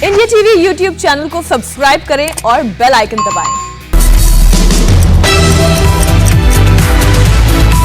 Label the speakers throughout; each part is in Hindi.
Speaker 1: इंडिया टीवी यूट्यूब चैनल को सब्सक्राइब करें और बेल आइकन दबाएं।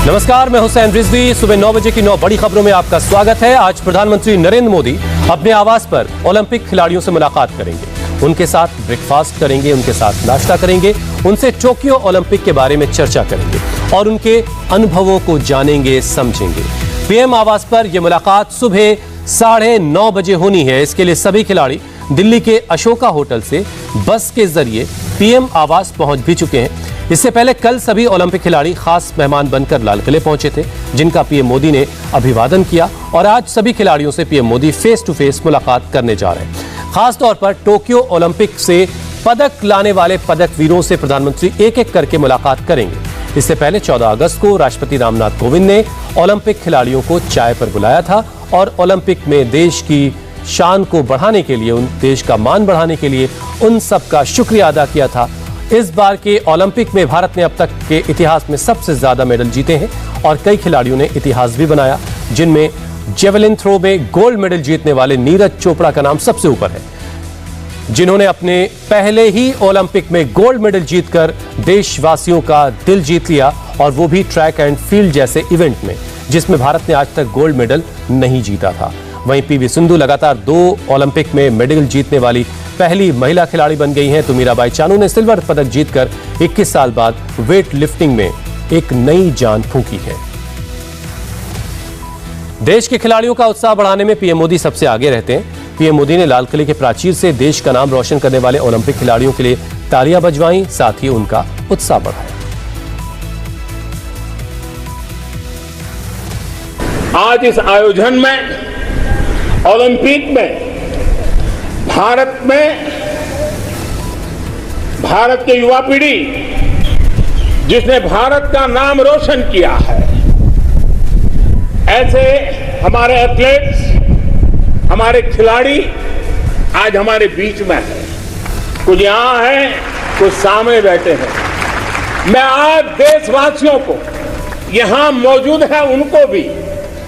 Speaker 2: नमस्कार, मैं हुसैन रिजवी। सुबह 9 बजे की 9 बड़ी खबरों में आपका स्वागत है। आज प्रधानमंत्री नरेंद्र मोदी अपने आवास पर ओलंपिक खिलाड़ियों से मुलाकात करेंगे, उनके साथ ब्रेकफास्ट करेंगे, उनके साथ नाश्ता करेंगे, उनसे टोक्यो ओलंपिक के बारे में चर्चा करेंगे और उनके अनुभवों को जानेंगे, समझेंगे। पीएम आवास पर यह मुलाकात सुबह 9:30 बजे होनी है। इसके लिए सभी खिलाड़ी दिल्ली के अशोका होटल से बस के जरिए पीएम आवास पहुंच भी चुके हैं। इससे पहले कल सभी ओलंपिक खिलाड़ी खास मेहमान बनकर लाल किले पहुंचे थे, जिनका पीएम मोदी ने अभिवादन किया और आज सभी खिलाड़ियों से PM Modi face to face मुलाकात करने जा रहे हैं। खास तौर पर टोक्यो ओलंपिक से पदक लाने वाले पदक वीरों से प्रधानमंत्री एक एक करके मुलाकात करेंगे। इससे पहले 14 अगस्त को राष्ट्रपति रामनाथ कोविंद ने ओलंपिक खिलाड़ियों को चाय पर बुलाया था और ओलंपिक में देश की शान को बढ़ाने के लिए, उन देश का मान बढ़ाने के लिए उन सब का शुक्रिया अदा किया था। इस बार के ओलंपिक में भारत ने अब तक के इतिहास में सबसे ज्यादा मेडल जीते हैं और कई खिलाड़ियों ने इतिहास भी बनाया, जिनमें जेवलिन थ्रो में गोल्ड मेडल जीतने वाले नीरज चोपड़ा का नाम सबसे ऊपर है, जिन्होंने अपने पहले ही ओलंपिक में गोल्ड मेडल जीतकर देशवासियों का दिल जीत लिया और वो भी ट्रैक एंड फील्ड जैसे इवेंट में, जिसमें भारत ने आज तक गोल्ड मेडल नहीं जीता था। वहीं पीवी सिंधु लगातार 2 ओलंपिक में मेडल जीतने वाली पहली महिला खिलाड़ी बन गई हैं। तो मीराबाई चानू ने सिल्वर पदक जीतकर 21 साल बाद वेट लिफ्टिंग में एक नई जान फूंकी है। देश के खिलाड़ियों का उत्साह बढ़ाने में पीएम मोदी सबसे आगे रहते हैं। पीएम मोदी ने लाल किले के प्राचीर से देश का नाम रोशन करने वाले ओलंपिक खिलाड़ियों के लिए तालियां बजवाई, साथ ही उनका उत्साह बढ़ाया।
Speaker 3: आज इस आयोजन में, ओलंपिक में, भारत के युवा पीढ़ी जिसने भारत का नाम रोशन किया है, ऐसे हमारे एथलीट्स, हमारे खिलाड़ी आज हमारे बीच में है। कुछ यहां हैं, कुछ सामने बैठे हैं। मैं आज देशवासियों को, यहां मौजूद है उनको भी,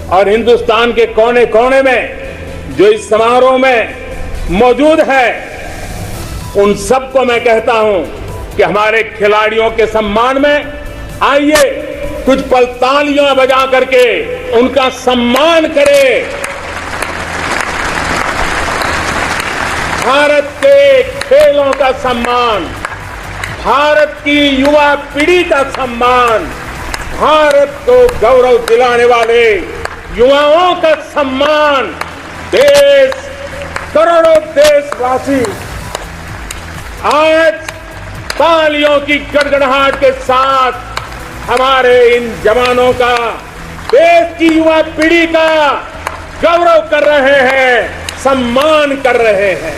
Speaker 3: और हिंदुस्तान के कोने कोने में जो इस समारोह में मौजूद है, उन सबको मैं कहता हूं कि हमारे खिलाड़ियों के सम्मान में आइए कुछ पल तालियां बजा करके उनका सम्मान करें। भारत के खेलों का सम्मान, भारत की युवा पीढ़ी का सम्मान, भारत को गौरव दिलाने वाले युवाओं का सम्मान, देश, करोड़ों देशवासी आज तालियों की गड़गड़ाहट के साथ हमारे इन जवानों का, देश की युवा पीढ़ी का गौरव कर रहे हैं, सम्मान कर रहे हैं।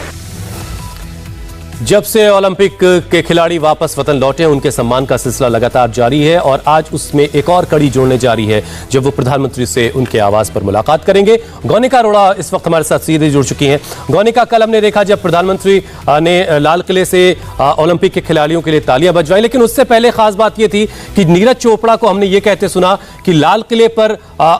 Speaker 2: जब से ओलंपिक के खिलाड़ी वापस वतन लौटे, उनके सम्मान का सिलसिला लगातार जारी है और आज उसमें एक और कड़ी जोड़ने जा रही है जब वो प्रधानमंत्री से उनके आवास पर मुलाकात करेंगे। गौनिका अरोड़ा इस वक्त हमारे साथ सीधे जुड़ चुकी हैं। गौनिका, कल हमने देखा जब प्रधानमंत्री ने लाल किले से ओलंपिक के खिलाड़ियों के लिए तालियां बजवाई, लेकिन उससे पहले खास बात यह थी कि नीरज चोपड़ा को हमने ये कहते सुना कि लाल किले पर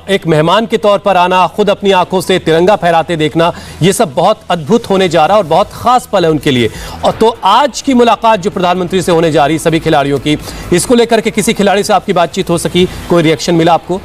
Speaker 2: एक मेहमान के तौर पर आना, खुद अपनी आंखों से तिरंगा फहराते देखना, ये सब बहुत अद्भुत होने जा रहा है और बहुत खास पल है उनके लिए। और तो आज की मुलाकात जो प्रधानमंत्री से होने जा रही सभी खिलाड़ियों की, इसको लेकर के किसी खिलाड़ी से आपकी बातचीत हो सकी, कोई रिएक्शन मिला आपको?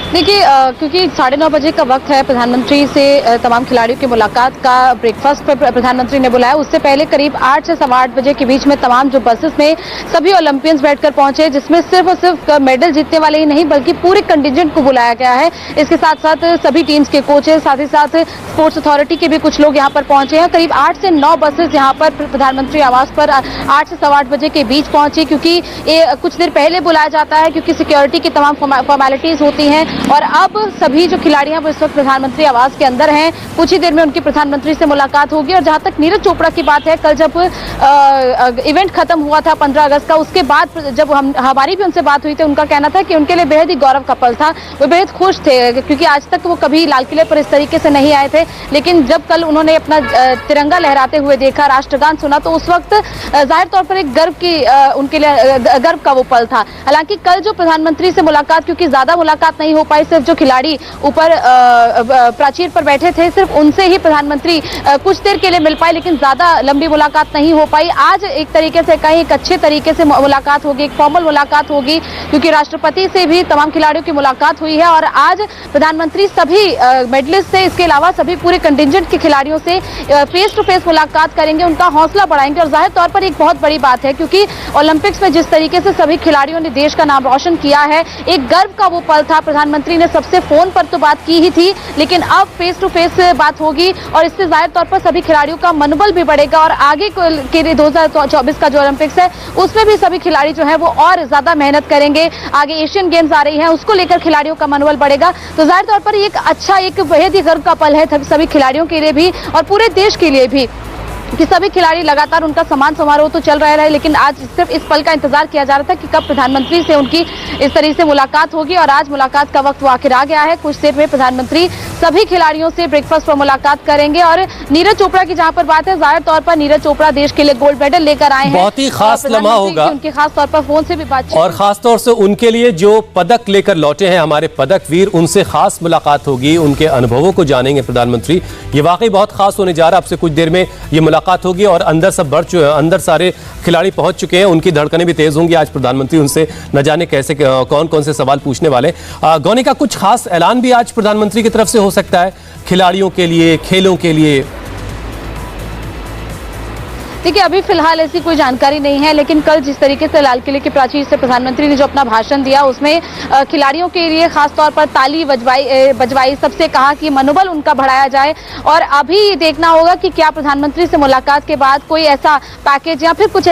Speaker 4: देखिए, क्योंकि 9:30 बजे का वक्त है, प्रधानमंत्री से तमाम खिलाड़ियों की मुलाकात का ब्रेकफास्ट पर प्रधानमंत्री ने बुलाया। उससे पहले करीब 8 से 8:15 बजे के बीच में तमाम जो बसेस में सभी ओलंपियंस बैठकर पहुंचे, जिसमें सिर्फ और सिर्फ मेडल जीतने वाले ही नहीं बल्कि पूरे कंटिजेंट को बुलाया गया है। इसके साथ साथ सभी टीम्स के कोचेस, साथ ही साथ स्पोर्ट्स अथॉरिटी के भी कुछ लोग यहाँ पर पहुंचे हैं। करीब 8 से 9 बसेस यहाँ पर प्रधानमंत्री आवास पर 8 से 8:15 बजे के बीच पहुंची, क्योंकि ये कुछ देर पहले बुलाया जाता है, क्योंकि सिक्योरिटी की तमाम फॉर्मेलिटीज होती हैं। और अब सभी जो खिलाड़ी हैं वो इस वक्त प्रधानमंत्री आवास के अंदर हैं। कुछ ही देर में उनकी प्रधानमंत्री से मुलाकात होगी। और जहां तक नीरज चोपड़ा की बात है, कल जब इवेंट खत्म हुआ था 15 अगस्त का, उसके बाद जब हमारी भी उनसे बात हुई थी, उनका कहना था कि उनके लिए बेहद ही गौरव का पल था। वो बेहद खुश थे क्योंकि आज तक वो कभी लाल किले पर इस तरीके से नहीं आए थे, लेकिन जब कल उन्होंने अपना तिरंगा लहराते हुए देखा, राष्ट्रगान सुना, तो उस वक्त जाहिर तौर पर एक गर्व की उनके लिए गर्व का वो पल था। हालांकि कल जो प्रधानमंत्री से मुलाकात, क्योंकि ज्यादा मुलाकात नहीं हो पाई, पाई। सिर्फ जो खिलाड़ी ऊपर प्राचीर पर बैठे थे सिर्फ उनसे ही प्रधानमंत्री कुछ देर के लिए मिल पाए, लेकिन ज्यादा लंबी मुलाकात नहीं हो पाई। आज एक तरीके से कहीं एक अच्छे तरीके से मुलाकात होगी, एक फॉर्मल मुलाकात होगी, क्योंकि राष्ट्रपति से भी तमाम खिलाड़ियों की मुलाकात हुई है और आज प्रधानमंत्री सभी मेडलिस्ट से, इसके अलावा सभी पूरे कंटिंजेंट के खिलाड़ियों से फेस टू फेस मुलाकात करेंगे, उनका हौसला बढ़ाएंगे। और जाहिर तौर पर एक बहुत बड़ी बात है, क्योंकि ओलंपिक्स में जिस तरीके से सभी खिलाड़ियों ने देश का नाम रोशन किया है, एक गर्व का वो पल था। प्रधानमंत्री ने सबसे फोन पर तो बात की ही थी, लेकिन अब फेस टू फेस बात होगी और इससे जाहिर तौर पर सभी खिलाड़ियों का मनोबल भी बढ़ेगा और आगे के लिए 2024 का जो ओलंपिक्स है उसमें भी सभी खिलाड़ी जो है वो और ज्यादा मेहनत करेंगे। आगे एशियन गेम्स आ रही है, उसको लेकर खिलाड़ियों का मनोबल बढ़ेगा। तो जाहिर तौर पर एक अच्छा, एक बेहद ही गर्व का पल है सभी खिलाड़ियों के लिए भी और पूरे देश के लिए भी, कि सभी खिलाड़ी लगातार उनका सम्मान समारोह तो चल रहा है, लेकिन आज सिर्फ इस पल का इंतजार किया जा रहा था कि कब प्रधानमंत्री से उनकी इस तरीके से मुलाकात होगी और आज मुलाकात का वक्त वो आखिर आ गया है। कुछ देर में प्रधानमंत्री सभी खिलाड़ियों से ब्रेकफास्ट पर मुलाकात करेंगे और नीरज चोपड़ा की जहां पर बात है, जाहिर तौर पर नीरज चोपड़ा देश के लिए गोल्ड मेडल लेकर आए हैं।
Speaker 2: बहुत ही खास लम्हा होगा,
Speaker 4: उनके खास तौर पर फोन से भी बातचीत
Speaker 2: और खास तौर से उनके लिए जो पदक लेकर लौटे हैं हमारे पदक वीर, उनसे खास मुलाकात होगी, उनके अनुभवों को जानेंगे प्रधानमंत्री। ये वाकई बहुत खास होने जा रहा है। अब से कुछ देर में ये मुलाकात होगी और अंदर सब अंदर सारे खिलाड़ी पहुंच चुके हैं, उनकी धड़कनें भी तेज होंगी। आज प्रधानमंत्री उनसे न जाने कैसे कौन कौन से सवाल पूछने वाले। गौनिका, कुछ खास ऐलान भी आज प्रधानमंत्री की तरफ से हो सकता है खिलाड़ियों के लिए, खेलों के लिए?
Speaker 4: देखिए, अभी फिलहाल ऐसी कोई जानकारी नहीं है, लेकिन कल जिस तरीके से लाल किले के प्राचीर से प्रधानमंत्री ने जो अपना भाषण दिया उसमें खिलाड़ियों के लिए खास तौर पर ताली बजवाई, सबसे कहा कि मनोबल उनका बढ़ाया जाए। और अभी देखना होगा कि क्या प्रधानमंत्री से मुलाकात के बाद कोई ऐसा पैकेज या फिर कुछ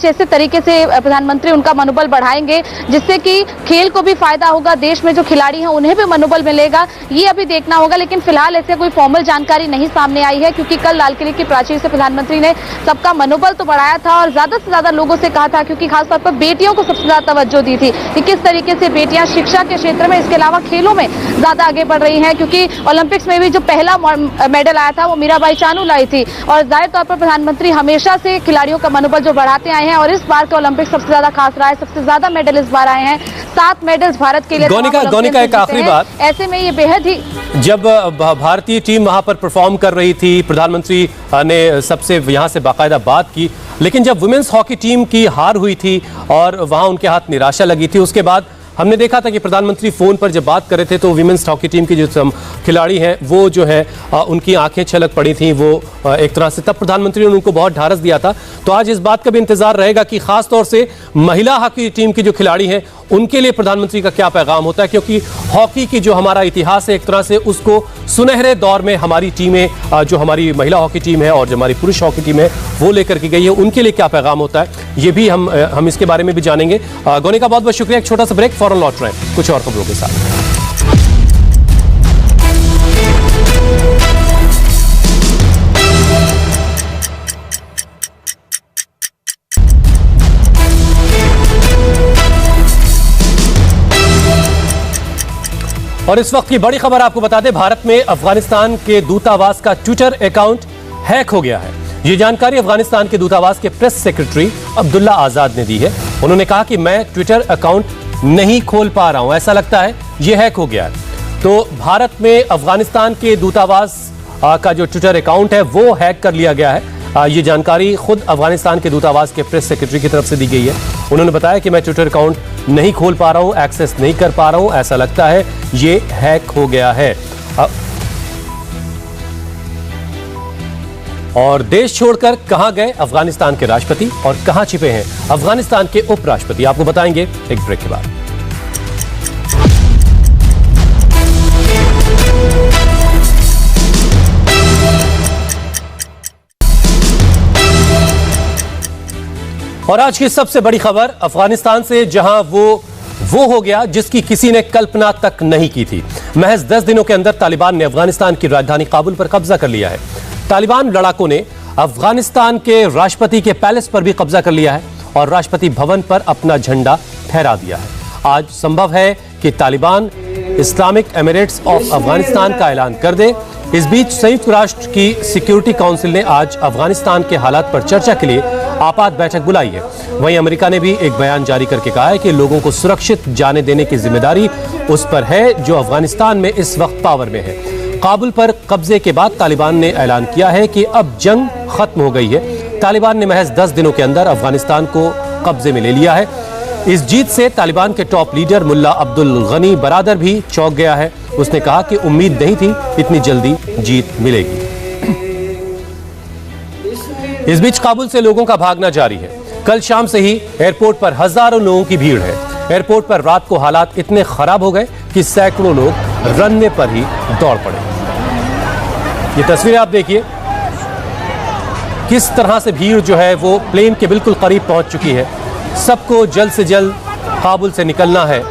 Speaker 4: ऐसे तरीके से प्रधानमंत्री उनका मनोबल बढ़ाएंगे जिससे कि खेल को भी फायदा होगा, देश में जो खिलाड़ी हैं उन्हें भी मनोबल मिलेगा, ये अभी देखना होगा। लेकिन फिलहाल ऐसे कोई फॉर्मल जानकारी नहीं सामने आई है, क्योंकि कल लाल किले के प्राचीर से प्रधानमंत्री ने सबका मनोबल तो बढ़ाया था और ज्यादा से ज्यादा लोगों से कहा था, क्योंकि खासतौर पर बेटियों को सबसे ज्यादा तवज्जो दी थी कि किस तरीके से बेटियां शिक्षा के क्षेत्र में, इसके अलावा खेलों में ज्यादा आगे बढ़ रही हैं। क्योंकि ओलंपिक्स में भी जो पहला मेडल आया था वो मीराबाई चानू लाई थी और जाहिर तौर पर प्रधानमंत्री हमेशा से खिलाड़ियों का मनोबल जो बढ़ाते आए हैं और इस बार का ओलंपिक सबसे ज्यादा खास रहा है। सबसे ज्यादा मेडल इस बार आए हैं, 7 मेडल्स भारत के लिए।
Speaker 2: गौनिका, एक आखिरी बात,
Speaker 4: ऐसे में ये बेहद ही,
Speaker 2: जब भारतीय टीम वहां पर परफॉर्म कर रही थी, प्रधानमंत्री ने सबसे यहां से बाकायदा बात की, लेकिन जब वुमेन्स हॉकी टीम की हार हुई थी और वहां उनके हाथ निराशा लगी थी, उसके बाद हमने देखा था कि प्रधानमंत्री फोन पर जब बात कर रहे थे तो विमेंस हॉकी टीम की जो खिलाड़ी हैं वो जो है उनकी आंखें छलक पड़ी थी, वो एक तरह से तब प्रधानमंत्री ने उनको बहुत ढारस दिया था। तो आज इस बात का भी इंतजार रहेगा कि खास तौर से महिला हॉकी टीम की जो खिलाड़ी हैं उनके लिए प्रधानमंत्री का क्या पैगाम होता है, क्योंकि हॉकी की जो हमारा इतिहास है एक तरह से उसको सुनहरे दौर में हमारी टीमें, जो हमारी महिला हॉकी टीम है और जो हमारी पुरुष हॉकी टीम है वो लेकर के गई है, उनके लिए क्या पैगाम होता है ये भी हम इसके बारे में भी जानेंगे। गौनिका, बहुत बहुत शुक्रिया। एक छोटा सा ब्रेक, फौरन लौट रहे हैं कुछ और खबरों के साथ। और इस वक्त की बड़ी खबर आपको बता दें, भारत में अफगानिस्तान के दूतावास का ट्विटर अकाउंट हैक हो गया है। ये जानकारी अफगानिस्तान के दूतावास के प्रेस सेक्रेटरी अब्दुल्ला आजाद ने दी है। उन्होंने कहा कि मैं ट्विटर अकाउंट नहीं खोल पा रहा हूं, ऐसा लगता है ये हैक हो गया है। तो भारत में अफगानिस्तान के दूतावास का जो ट्विटर अकाउंट है वो हैक कर लिया गया है। ये जानकारी खुद अफगानिस्तान के दूतावास के प्रेस सेक्रेटरी की तरफ से दी गई है। उन्होंने बताया कि मैं ट्विटर अकाउंट नहीं खोल पा रहा हूं, एक्सेस नहीं कर पा रहा हूं, ऐसा लगता है ये हैक हो गया है। और देश छोड़कर कहां गए अफगानिस्तान के राष्ट्रपति और कहां छिपे हैं अफगानिस्तान के उपराष्ट्रपति, आपको बताएंगे एक ब्रेक के बाद। और आज की सबसे बड़ी खबर अफगानिस्तान से, जहां वो हो गया जिसकी किसी ने कल्पना तक नहीं की थी। महज 10 दिनों के अंदर तालिबान ने अफगानिस्तान की राजधानी काबुल पर कब्जा कर लिया है। तालिबान लड़ाकों ने अफगानिस्तान के राष्ट्रपति के पैलेस पर भी कब्जा कर लिया है और राष्ट्रपति भवन पर अपना झंडा फहरा दिया है। आज संभव है कि Taliban Islamic Emirates of Afghanistan का ऐलान कर दे। इस बीच संयुक्त राष्ट्र की सिक्योरिटी काउंसिल ने आज अफगानिस्तान के हालात पर चर्चा के लिए आपात बैठक बुलाई है। वहीं अमेरिका ने भी एक बयान जारी करके कहा है कि लोगों को सुरक्षित जाने देने की जिम्मेदारी उस पर है जो अफगानिस्तान में इस वक्त पावर में है। काबुल पर कब्जे के बाद तालिबान ने ऐलान किया है कि अब जंग खत्म हो गई है। तालिबान ने महज 10 दिनों के अंदर अफगानिस्तान को कब्जे में ले लिया है। इस जीत से तालिबान के टॉप लीडर मुल्ला अब्दुल गनी बरादर भी चौंक गया है। उसने कहा कि उम्मीद नहीं थी इतनी जल्दी जीत मिलेगी। इस बीच काबुल से लोगों का भागना जारी है। कल शाम से ही एयरपोर्ट पर हजारों लोगों की भीड़ है। एयरपोर्ट पर रात को हालात इतने खराब हो गए कि सैकड़ों लोग रनवे पर ही दौड़ पड़े। ये तस्वीरें आप देखिए, किस तरह से भीड़ जो है वो प्लेन के बिल्कुल करीब पहुंच चुकी है। सबको जल्द से जल्द काबुल से निकलना है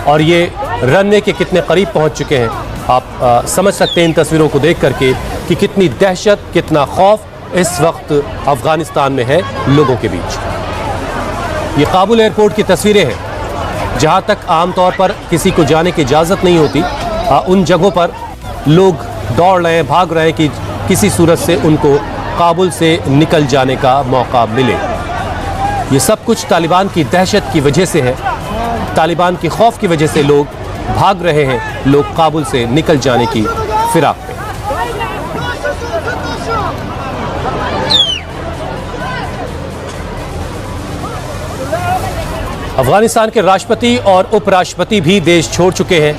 Speaker 2: और ये रनवे के कितने करीब पहुंच चुके हैं आप समझ सकते हैं इन तस्वीरों को देख करके कि कितनी दहशत, कितना खौफ इस वक्त अफगानिस्तान में है लोगों के बीच। ये काबुल एयरपोर्ट की तस्वीरें हैं जहां तक आमतौर पर किसी को जाने की इजाज़त नहीं होती, उन जगहों पर लोग दौड़ रहे हैं, भाग रहे हैं कि किसी सूरत से उनको काबुल से निकल जाने का मौका मिले। ये सब कुछ तालिबान की दहशत की वजह से है, तालिबान की खौफ की वजह से लोग भाग रहे हैं, लोग काबुल से निकल जाने की फिराक में। अफगानिस्तान के राष्ट्रपति और उपराष्ट्रपति भी देश छोड़ चुके हैं।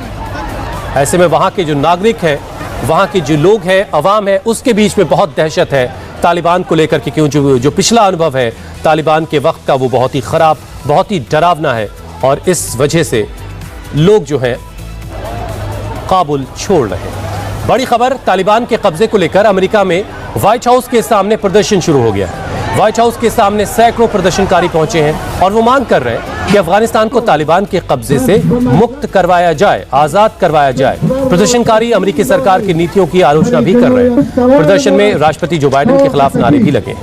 Speaker 2: ऐसे में वहां के जो नागरिक हैं, वहां के जो लोग हैं, अवाम है, उसके बीच में बहुत दहशत है तालिबान को लेकर के, क्यों जो पिछला अनुभव है तालिबान के वक्त का वो बहुत ही खराब, बहुत ही डरावना है और इस वजह से लोग जो हैं काबुल छोड़ रहे हैं। बड़ी खबर तालिबान के कब्जे को लेकर अमेरिका में व्हाइट हाउस के सामने प्रदर्शन शुरू हो गया है। व्हाइट हाउस के सामने सैकड़ों प्रदर्शनकारी पहुंचे हैं और वो मांग कर रहे हैं कि अफगानिस्तान को तालिबान के कब्जे से मुक्त करवाया जाए, आजाद करवाया जाए। प्रदर्शनकारी अमेरिकी सरकार की नीतियों की आलोचना भी कर रहे हैं। प्रदर्शन में राष्ट्रपति जो बाइडेन के खिलाफ नारे भी लगे हैं।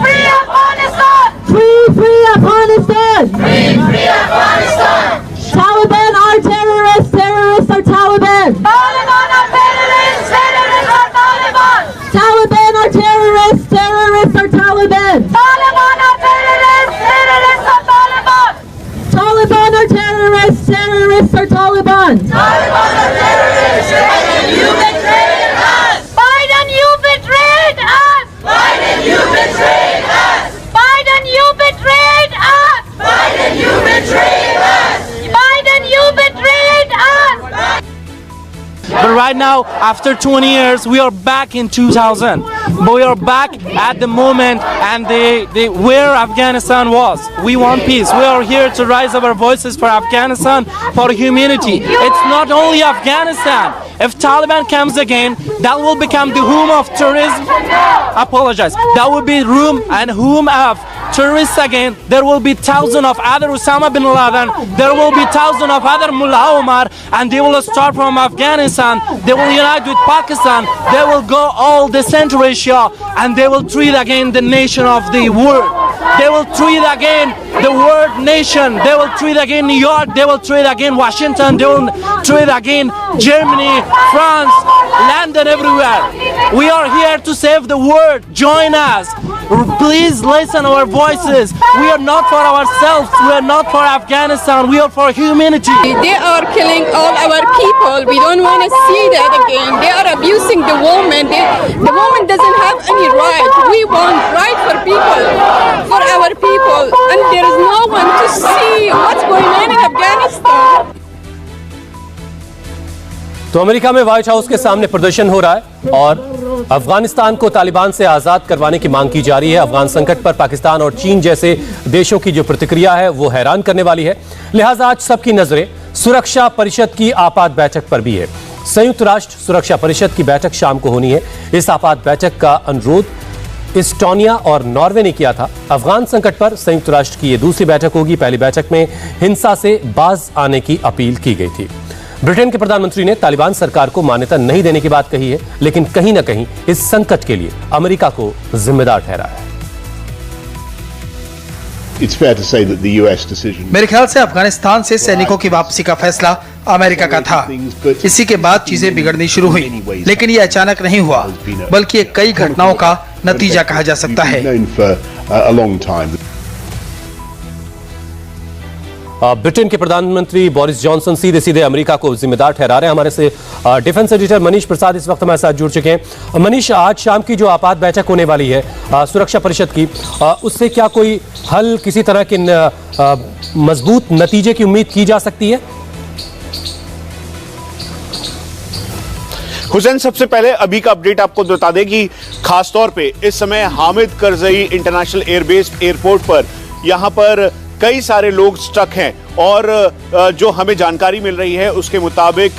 Speaker 5: Free Afghanistan!
Speaker 6: Free Afghanistan!
Speaker 5: Free Afghanistan!
Speaker 6: Taliban are terrorists, terrorists are Taliban!
Speaker 5: Taliban are terrorists, terrorists are Taliban!
Speaker 6: Taliban are terrorists, terrorists are Taliban!
Speaker 5: Taliban are terrorists, terrorists are Taliban!
Speaker 6: Taliban are terrorists, terrorists are Taliban!
Speaker 5: Taliban are terrorists, Biden, you betrayed us! Biden, you betrayed us! Biden, you betrayed us! Biden, you betrayed us! Biden, you betrayed us! Biden, you betrayed us!
Speaker 7: But right now, after 20 years, we are back in 2000. But we are back at the moment and where Afghanistan was. We want peace. We are here to raise our voices for Afghanistan, for humanity. It's not only Afghanistan. If Taliban comes again, that will become the home of terrorism. Apologize. That will be room and home of terrorists again. There will be thousands of other Osama bin Laden. There will be thousands of other Mullah Omar, and they will start from Afghanistan. They will unite with Pakistan. They will go all the Central Asia, and they will treat again the nation of the world. They will treat again the world nation. They will treat again New York. They will treat again Washington. They will treat again Germany, France, London, everywhere. We are here to save the world. Join us. Please listen our voices. We are not for ourselves. We are not for Afghanistan. We are for humanity.
Speaker 8: They are killing all our people. We don't want to see that again. They are abusing the woman. The woman doesn't have any right. We want right for people, for our people. And there is no one to see what's going on in Afghanistan.
Speaker 2: तो अमेरिका में व्हाइट हाउस के सामने प्रदर्शन हो रहा है और अफगानिस्तान को तालिबान से आजाद करवाने की मांग की जा रही है। अफगान संकट पर पाकिस्तान और चीन जैसे देशों की जो प्रतिक्रिया है वो हैरान करने वाली है। लिहाजा आज सबकी नजरें सुरक्षा परिषद की आपात बैठक पर भी है। संयुक्त राष्ट्र सुरक्षा परिषद की बैठक शाम को होनी है। इस आपात बैठक का अनुरोध इस्टोनिया और नॉर्वे ने किया था। अफगान संकट पर संयुक्त राष्ट्र की यह दूसरी बैठक होगी। पहली बैठक में हिंसा से बाज आने की अपील की गई थी। ब्रिटेन के प्रधानमंत्री ने तालिबान सरकार को मान्यता नहीं देने की बात कही है, लेकिन कहीं ना कहीं इस संकट के लिए अमेरिका को जिम्मेदार ठहराया है।
Speaker 9: मेरे ख्याल से अफगानिस्तान से सैनिकों की वापसी का फैसला अमेरिका का था। इसी के बाद चीजें बिगड़नी शुरू हुई, लेकिन ये अचानक नहीं हुआ, बल्कि कई घटनाओं का नतीजा कहा जा सकता है।
Speaker 2: ब्रिटेन के प्रधानमंत्री बोरिस जॉनसन सीधे सीधे अमेरिका को जिम्मेदार ठहरा रहे हैं। हमारे से डिफेंस एडिटर मनीष प्रसाद इस वक्त हमारे साथ जुड़ चुके हैं। मनीष, आज शाम की जो आपात बैठक होने वाली है सुरक्षा परिषद की, उससे क्या कोई हल, किसी तरह के मजबूत नतीजे की उम्मीद की जा सकती है?
Speaker 10: हुसैन, सबसे पहले अभी का अपडेट आपको बता दें कि खासतौर पे इस समय Hamid Karzai international airbase airport पर यहां पर कई सारे लोग स्टक हैं और जो हमें जानकारी मिल रही है उसके मुताबिक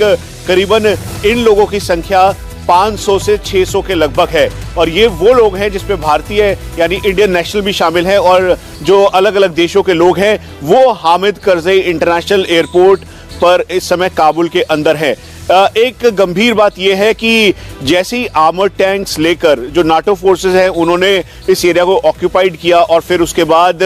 Speaker 10: करीबन इन लोगों की संख्या 500 से 600 के लगभग है और ये वो लोग हैं जिसमें भारतीय यानी इंडियन नेशनल भी शामिल है और जो अलग अलग देशों के लोग हैं वो हामिद करजई इंटरनेशनल एयरपोर्ट पर इस समय काबुल के अंदर है। एक गंभीर बात यह है कि जैसे ही आर्मर्ड टैंक्स लेकर जो नाटो फोर्सेस हैं उन्होंने इस एरिया को ऑक्यूपाइड किया और फिर उसके बाद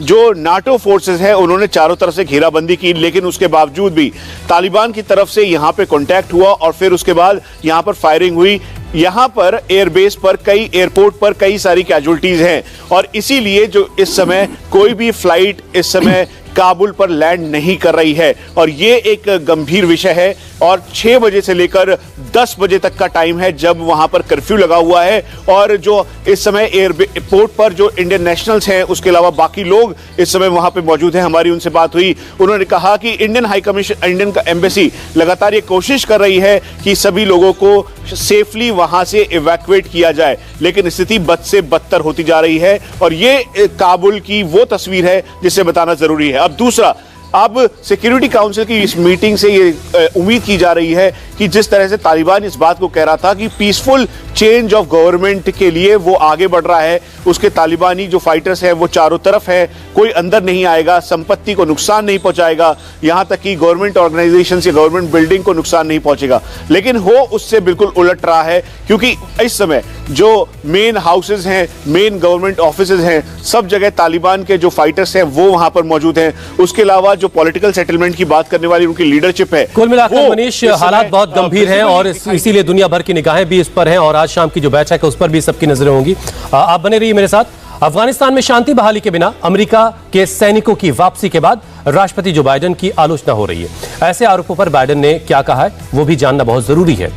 Speaker 10: जो नाटो फोर्सेस हैं उन्होंने चारों तरफ से घेराबंदी की, लेकिन उसके बावजूद भी तालिबान की तरफ से यहां पे कांटेक्ट हुआ और फिर उसके बाद यहां पर फायरिंग हुई। यहां पर एयरबेस पर एयरपोर्ट पर कई सारी कैजुअल्टीज हैं और इसीलिए जो इस समय कोई भी फ्लाइट इस समय काबुल पर लैंड नहीं कर रही है और ये एक गंभीर विषय है और 6 बजे से लेकर 10 बजे तक का टाइम है जब वहां पर कर्फ्यू लगा हुआ है और जो इस समय एयरपोर्ट पर जो इंडियन नेशनल्स हैं उसके अलावा बाकी लोग इस समय वहां पे मौजूद हैं। हमारी उनसे बात हुई, उन्होंने कहा कि Indian high commission, Indian embassy लगातार ये कोशिश कर रही है कि सभी लोगों को सेफली वहां से इवैक्यूएट किया जाए, लेकिन स्थिति बद से बदतर होती जा रही है और ये काबुल की वो तस्वीर है जिसे बताना जरूरी है। अब दूसरा, अब सिक्योरिटी काउंसिल की इस मीटिंग से ये उम्मीद की जा रही है कि जिस तरह से तालिबान इस बात को कह रहा था कि पीसफुल चेंज ऑफ गवर्नमेंट के लिए वो आगे बढ़ रहा है, उसके तालिबानी जो फाइटर्स हैं वो चारों तरफ है, कोई अंदर नहीं आएगा, संपत्ति को नुकसान नहीं पहुंचाएगा, यहां तक कि गवर्नमेंट ऑर्गेनाइजेशन या गवर्नमेंट बिल्डिंग को नुकसान नहीं पहुंचेगा, लेकिन वो उससे बिल्कुल उलट रहा है क्योंकि इस समय जो मेन हाउसेज हैं, मेन गवर्नमेंट ऑफिसेज हैं, सब जगह तालिबान के जो फाइटर्स हैं वो वहां पर मौजूद हैं। उसके अलावा जो पॉलिटिकल सेटलमेंट की बात करने वाली उनकी लीडरशिप है।
Speaker 2: कुल मिलाकर मनीष, हालात बहुत गंभीर हैं और इसीलिए दुनिया भर की निगाहें भी इस पर हैं और आज शाम की जो बैठक है उस पर भी सबकी नजरें होंगी। आप बने रहिए मेरे साथ। अफगानिस्तान में शांति बहाली के बिना अमेरिका के सैनिकों की वापसी के बाद राष्ट्रपति जो बाइडेन की आलोचना हो रही है। ऐसे आरोपों पर बाइडेन ने क्या कहा है वो भी जानना बहुत जरूरी है।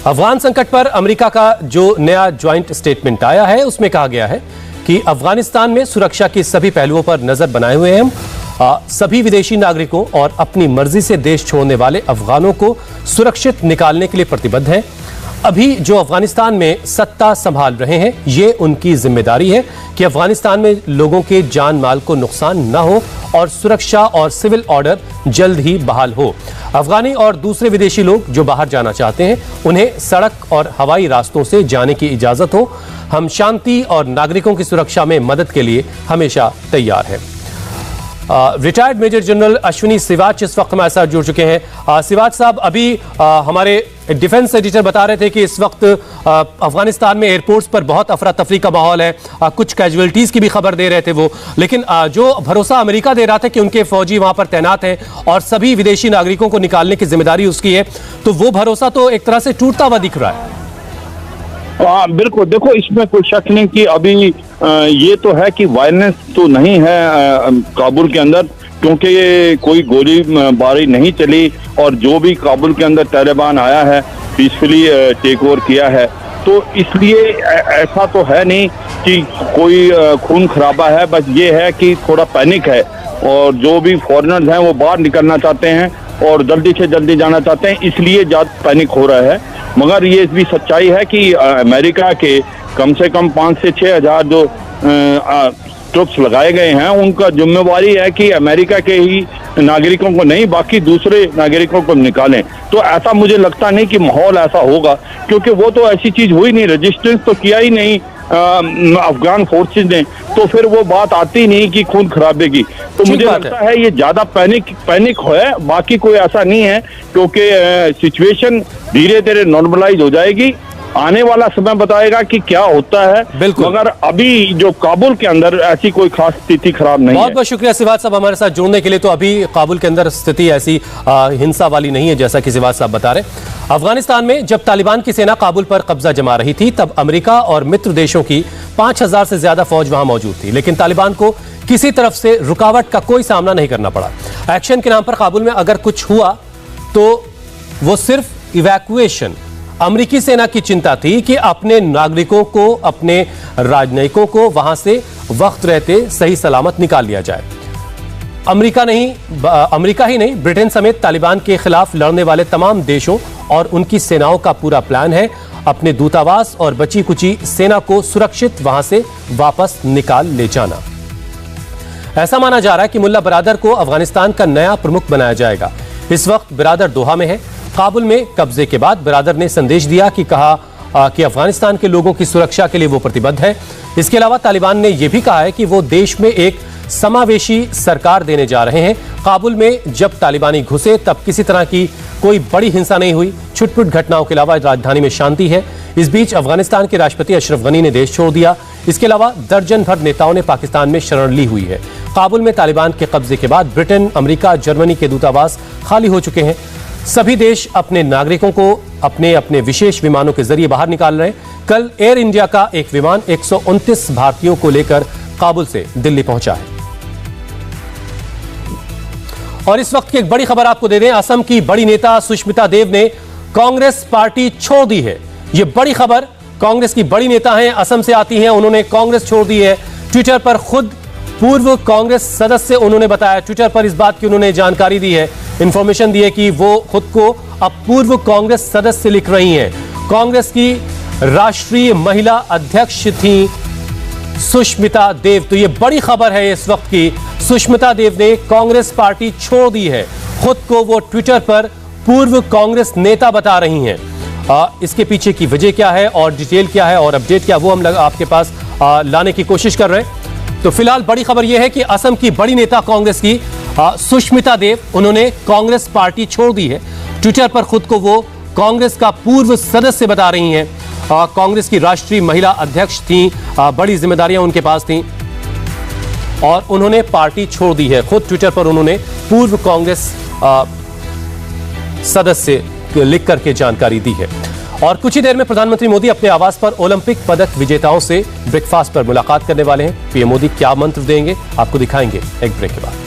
Speaker 2: अफगान संकट पर अमेरिका का जो नया ज्वाइंट स्टेटमेंट आया है उसमें कहा गया है कि अफगानिस्तान में सुरक्षा के सभी पहलुओं पर नजर बनाए हुए हैं हम। सभी विदेशी नागरिकों और अपनी मर्जी से देश छोड़ने वाले अफगानों को सुरक्षित निकालने के लिए प्रतिबद्ध हैं। अभी जो अफगानिस्तान में सत्ता संभाल रहे हैं ये उनकी जिम्मेदारी है कि अफगानिस्तान में लोगों के जान माल को नुकसान न हो और सुरक्षा और सिविल ऑर्डर जल्द ही बहाल हो। अफगानी और दूसरे विदेशी लोग जो बाहर जाना चाहते हैं उन्हें सड़क और हवाई रास्तों से जाने की इजाजत हो। हम शांति और नागरिकों की सुरक्षा में मदद के लिए हमेशा तैयार हैं। Retired major general Ashwini Siwach इस वक्त हमारे साथ जुड़ चुके हैं। सिवाच साहब, अभी हमारे डिफेंस एडिटर बता रहे थे कि इस वक्त अफगानिस्तान में एयरपोर्ट्स पर बहुत अफरा तफरी का माहौल है, कुछ कैजुअलिटीज की भी खबर दे रहे थे वो, लेकिन जो भरोसा अमेरिका दे रहा था कि उनके फौजी वहां पर तैनात हैं और सभी विदेशी नागरिकों को निकालने की जिम्मेदारी उसकी है, तो वो भरोसा तो एक तरह से टूटता हुआ दिख रहा है।
Speaker 11: हाँ बिल्कुल, देखो इसमें कोई शक नहीं कि अभी ये तो है कि वायलेंस तो नहीं है काबुल के अंदर, क्योंकि ये कोई गोली बारी नहीं चली और जो भी काबुल के अंदर तालिबान आया है पीसफुली टेक ओवर किया है, तो इसलिए ऐसा तो है नहीं कि कोई खून खराबा है। बस ये है कि थोड़ा पैनिक है और जो भी फॉरेनर्स हैं वो बाहर निकलना चाहते हैं और जल्दी से जल्दी जाना चाहते हैं, इसलिए ज़्यादा पैनिक हो रहा है। मगर ये भी सच्चाई है कि अमेरिका के कम से कम 5 से 6 हज़ार जो ट्रुप्स लगाए गए हैं उनका जिम्मेवारी है कि अमेरिका के ही नागरिकों को नहीं बाकी दूसरे नागरिकों को निकालें। तो ऐसा मुझे लगता नहीं कि माहौल ऐसा होगा, क्योंकि वो तो ऐसी चीज हुई नहीं, रजिस्टेंस तो किया ही नहीं अफगान फोर्सेज ने, तो फिर वो बात आती नहीं कि खून खराबे की। तो मुझे लगता है ये ज्यादा पैनिक है, बाकी कोई ऐसा नहीं है, क्योंकि सिचुएशन धीरे धीरे नॉर्मलाइज हो जाएगी। आने वाला समय बताएगा कि क्या होता है, मगर अभी जो काबुल के अंदर ऐसी कोई खास स्थिति खराब नहीं है।
Speaker 2: बहुत बहुत शुक्रिया सिवाज साहब हमारे साथ जुड़ने के लिए। तो अभी काबुल के अंदर स्थिति ऐसी हिंसा वाली नहीं है जैसा कि सिवाज साहब बता रहे। अफगानिस्तान में जब तालिबान की सेना काबुल पर कब्जा जमा रही थी तब अमेरिका और मित्र देशों की 5000 से ज्यादा फौज वहां मौजूद थी, लेकिन तालिबान को किसी तरफ से रुकावट का कोई सामना नहीं करना पड़ा। एक्शन के नाम पर काबुल में अगर कुछ हुआ तो वो सिर्फ इवैक्यूएशन। अमेरिकी सेना की चिंता थी कि अपने नागरिकों को, अपने राजनयिकों को वहां से वक्त रहते सही सलामत निकाल लिया जाए। अमेरिका ही नहीं, ब्रिटेन समेत तालिबान के खिलाफ लड़ने वाले तमाम देशों और उनकी सेनाओं का पूरा प्लान है अपने दूतावास और बची कुची सेना को सुरक्षित वहां से वापस निकाल ले जाना। ऐसा माना जा रहा है कि मुल्ला बरादर को अफगानिस्तान का नया प्रमुख बनाया जाएगा। इस वक्त बरादर दोहा में है। काबुल में कब्जे के बाद बरादर ने संदेश दिया कि कि अफगानिस्तान के लोगों की सुरक्षा के लिए वो प्रतिबद्ध है। इसके अलावा तालिबान ने यह भी कहा है कि वो देश में एक समावेशी सरकार देने जा रहे हैं। काबुल में जब तालिबानी घुसे तब किसी तरह की कोई बड़ी हिंसा नहीं हुई। छुटपुट घटनाओं के अलावा राजधानी में शांति है। इस बीच अफगानिस्तान के राष्ट्रपति अशरफ गनी ने देश छोड़ दिया। इसके अलावा दर्जन भर नेताओं ने पाकिस्तान में शरण ली हुई है। काबुल में तालिबान के कब्जे के बाद ब्रिटेन, अमेरिका, जर्मनी के दूतावास खाली हो चुके हैं। सभी देश अपने नागरिकों को अपने अपने विशेष विमानों के जरिए बाहर निकाल रहे हैं। कल एयर इंडिया का एक विमान 129 भारतीयों को लेकर काबुल से दिल्ली पहुंचा है। और इस वक्त की एक बड़ी खबर आपको दे दें, असम की बड़ी नेता सुष्मिता देव ने कांग्रेस पार्टी छोड़ दी है। यह बड़ी खबर, कांग्रेस की बड़ी नेता हैं, असम से आती हैं, उन्होंने कांग्रेस छोड़ दी है। ट्विटर पर खुद पूर्व कांग्रेस सदस्य उन्होंने बताया, ट्विटर पर इस बात की उन्होंने जानकारी दी है, इंफॉर्मेशन दी है कि वो खुद को अब पूर्व कांग्रेस सदस्य लिख रही हैं। कांग्रेस की राष्ट्रीय महिला अध्यक्ष थी सुष्मिता देव। तो ये बड़ी खबर है इस वक्त की, सुष्मिता देव ने कांग्रेस पार्टी छोड़ दी है। खुद को वो ट्विटर पर पूर्व कांग्रेस नेता बता रही हैं। इसके पीछे की वजह क्या है और डिटेल क्या है और अपडेट क्या, वो हम आपके पास लाने की कोशिश कर रहे हैं। तो फिलहाल बड़ी खबर यह है कि असम की बड़ी नेता कांग्रेस की सुष्मिता देव, उन्होंने कांग्रेस पार्टी छोड़ दी है। ट्विटर पर खुद को वो कांग्रेस का पूर्व सदस्य बता रही हैं। कांग्रेस की राष्ट्रीय महिला अध्यक्ष थी, बड़ी जिम्मेदारियां उनके पास थी और उन्होंने पार्टी छोड़ दी है। खुद ट्विटर पर उन्होंने पूर्व कांग्रेस सदस्य लिख करके जानकारी दी है। और कुछ ही देर में प्रधानमंत्री मोदी अपने आवास पर ओलंपिक पदक विजेताओं से ब्रेकफास्ट पर मुलाकात करने वाले हैं। पीएम मोदी क्या मंत्र देंगे आपको दिखाएंगे एक ब्रेक के बाद।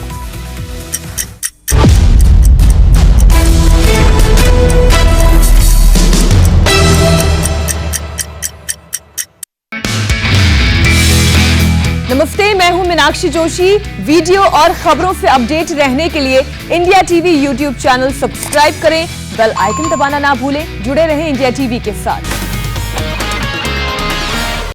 Speaker 1: नमस्ते, मैं हूं मीनाक्षी जोशी। वीडियो और खबरों से अपडेट रहने के लिए India TV YouTube channel subscribe करें, बेल आइकन दबाना ना भूलें। जुड़े रहें इंडिया टीवी के साथ।